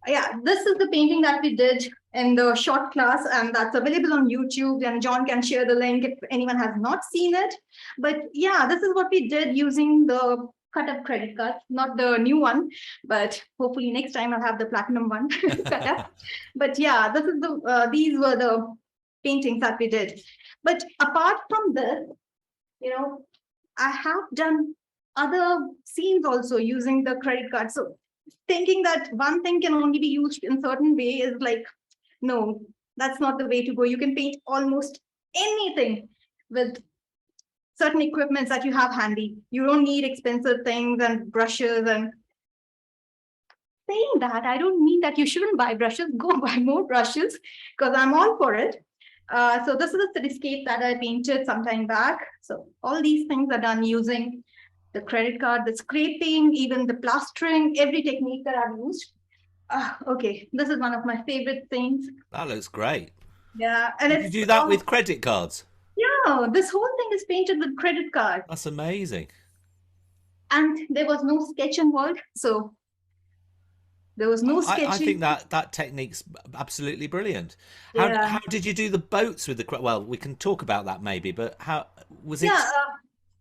Yeah, this is the painting that we did in the short class, and that's available on YouTube. And John can share the link if anyone has not seen it. But yeah, this is what we did using the cut up credit card, not the new one, but hopefully next time I'll have the platinum one cut up. But yeah, this is the these were the paintings that we did. But apart from this, you know, I have done other scenes also using the credit card. So thinking that one thing can only be used in certain way is like, no, that's not the way to go. You can paint almost anything with certain equipments that you have handy. You don't need expensive things and brushes. And saying that, I don't mean that you shouldn't buy brushes. Go buy more brushes because I'm all for it. So this is a cityscape that I painted some time back. So all these things are done using the credit card, the scraping, even the plastering, every technique that I've used. Okay, this is one of my favorite things. That looks great. Yeah, and Did you it's do that with credit cards? yeah, this whole thing is painted with credit card, That's amazing. and there was no sketch involved, so there was no I think sketching. that technique's absolutely brilliant. Yeah, How did you do the boats with the well? We can talk about that maybe, but how was yeah. it?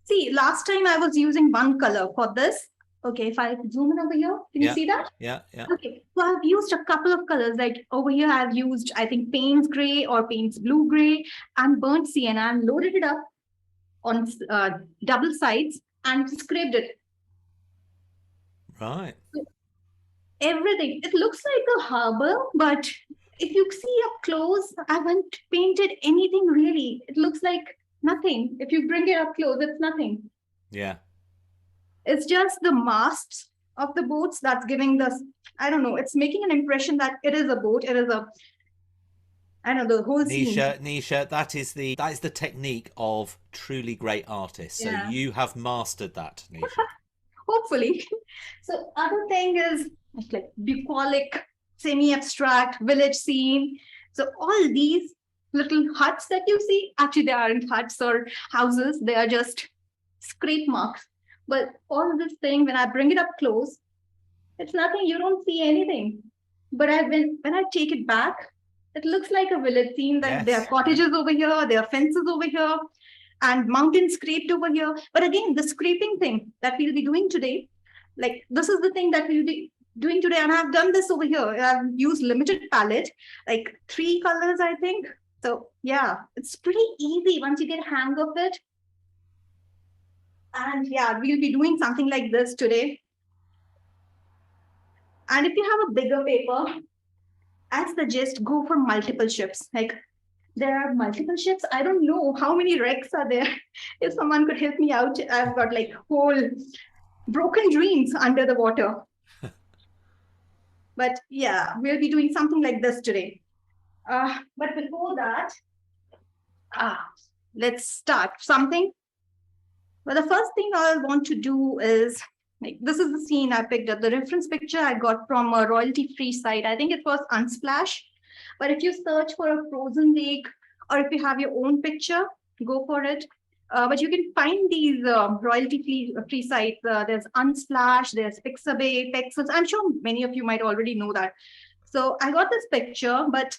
See, last time I was using one color for this. Okay, if I zoom in over here, can you Yeah, see that? yeah, yeah. Okay, so I've used a couple of colors. Like over here, I've used, I think, Payne's gray or Payne's blue gray and burnt sienna and loaded it up on double sides and scraped it. Right. So everything. It looks like a harbor, but if you see up close, I haven't painted anything really. It looks like nothing. If you bring it up close, it's nothing. Yeah. It's just the masts of the boats that's giving this. I don't know. It's making an impression that it is a boat. It is a, I don't know, the whole scene. Nisha, that is the technique of truly great artists. So Yeah, you have mastered that, Nisha. hopefully. So other thing is like bucolic, semi-abstract village scene. So all these little huts that you see, actually they aren't huts or houses, they are just scrape marks. But all this thing, when I bring it up close, it's nothing. You don't see anything. But when I take it back, it looks like a village scene. That there are Yes. Yeah. cottages over here, there are fences over here, and mountains scraped over here. But again, the scraping thing that we'll be doing today, like this is the thing that we'll be doing today. And I've done this over here. I've used limited palette, like 3 colors, I think. So yeah, it's pretty easy once you get a hang of it. And yeah, we'll be doing something like this today. And if you have a bigger paper, I suggest go for multiple ships. Like there are multiple ships. I don't know how many wrecks are there. If someone could help me out, I've got like whole broken dreams under the water. But yeah, we'll be doing something like this today. But before that, ah, let's start something. But the first thing I want to do is like this is the scene I picked up. The reference picture I got from a royalty-free site. I think it was Unsplash. But if you search for a frozen lake, or if you have your own picture, go for it. But you can find these royalty-free sites. There's Unsplash, there's Pixabay, Pexels. I'm sure many of you might already know that. So I got this picture, but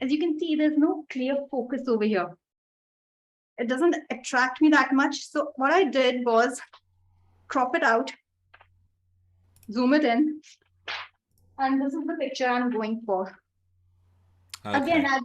as you can see, there's no clear focus over here. It doesn't attract me that much. So what I did was crop it out, zoom it in, and this is the picture I'm going for. Again, Okay.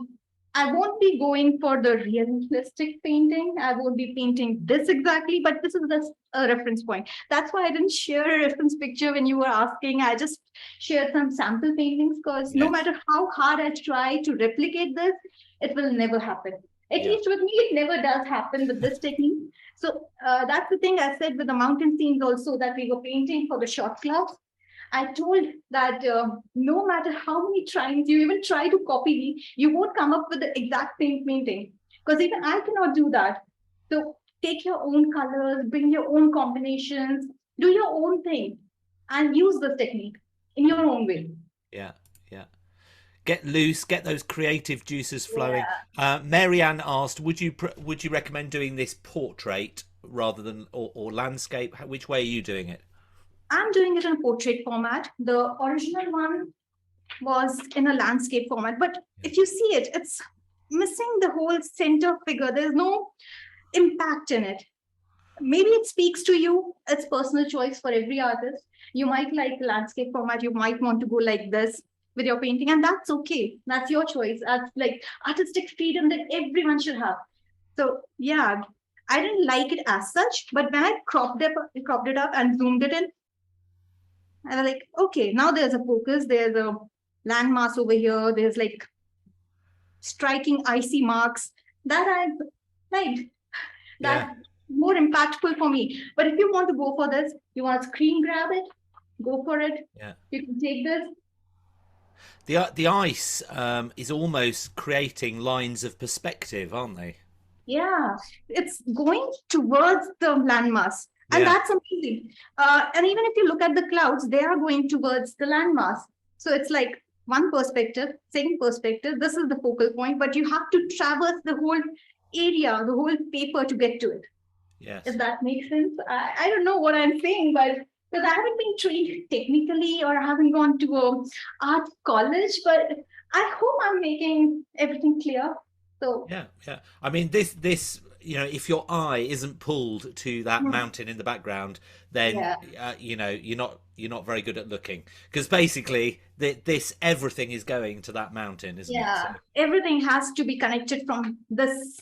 I won't be going for the realistic painting. I won't be painting this exactly, but this is just a reference point. That's why I didn't share a reference picture when you were asking. I just shared some sample paintings because no Yes. matter how hard I try to replicate this, it will never happen. At Yeah. least with me, it never does happen with this technique. So that's the thing I said with the mountain scenes also that we were painting for the short class. I told that no matter how many times you even try to copy me, you won't come up with the exact same painting because even I cannot do that. So take your own colors, bring your own combinations, do your own thing, and use this technique in your own way. Yeah. Yeah. Get loose, get those creative juices flowing. Yeah. Marianne asked, would you recommend doing this portrait rather than or landscape? Which way are you doing it? I'm doing it in portrait format. The original one was in a landscape format. But if you see it, it's missing the whole center figure. There's no impact in it. Maybe it speaks to you. It's personal choice for every artist. You might like landscape format. You might want to go like this with your painting, and that's okay. That's your choice. That's like artistic freedom that everyone should have. So yeah, I didn't like it as such, but when I cropped it up and zoomed it in, I was like, okay, now there's a focus. There's a landmass over here. There's like striking icy marks that I liked. Yeah. That more impactful for me. But if you want to go for this, you want to screen grab it, go for it. Yeah. You can take this. The ice is almost creating lines of perspective, aren't they? Yeah, it's going towards the landmass. And Yeah. that's amazing. And even if you look at the clouds, they are going towards the landmass. So it's like one perspective, second perspective. This is the focal point, but you have to traverse the whole area, the whole paper to get to it. Yes. If that makes sense. I don't know what I'm saying, but because I haven't been trained technically or I haven't gone to a art college, but I hope I'm making everything clear. So Yeah. Yeah. I mean, this if your eye isn't pulled to that mountain in the background, then yeah, you're not very good at looking, because basically this everything is going to that mountain, isn't it? yeah, So, everything has to be connected from this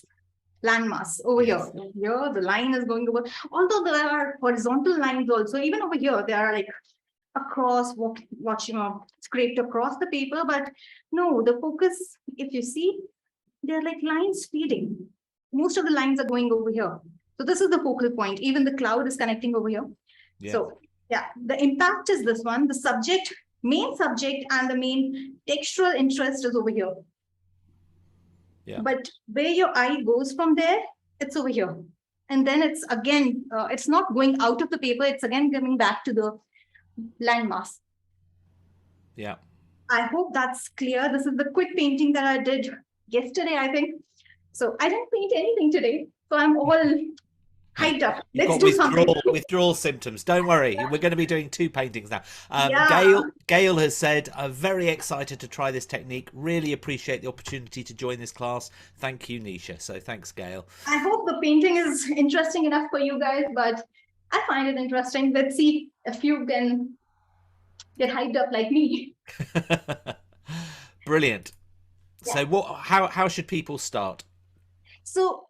landmass over here. yes. Here, the line is going over. Although there are horizontal lines also, even over here, there are like across, watching scraped across the paper. But no, the focus, if you see, they're like lines feeding. Most of the lines are going over here. So this is the focal point. Even the cloud is connecting over here. Yeah. So yeah, the impact is this one. The subject, main subject, and the main textural interest is over here. Yeah. But where your eye goes from there, it's over here. And then it's again, it's not going out of the paper. It's again coming back to the landmass. Yeah. I hope that's clear. This is the quick painting that I did yesterday, I think. So I didn't paint anything today. So I'm all hyped up. You've Let's got do something. withdrawal symptoms. Don't worry, we're going to be doing 2 paintings now. Yeah. Gail has said, I'm very excited to try this technique. Really appreciate the opportunity to join this class. Thank you, Nisha. So thanks, Gail. I hope the painting is interesting enough for you guys, but I find it interesting. Let's see if you can get hyped up like me. Brilliant. Yeah. So how should people start? So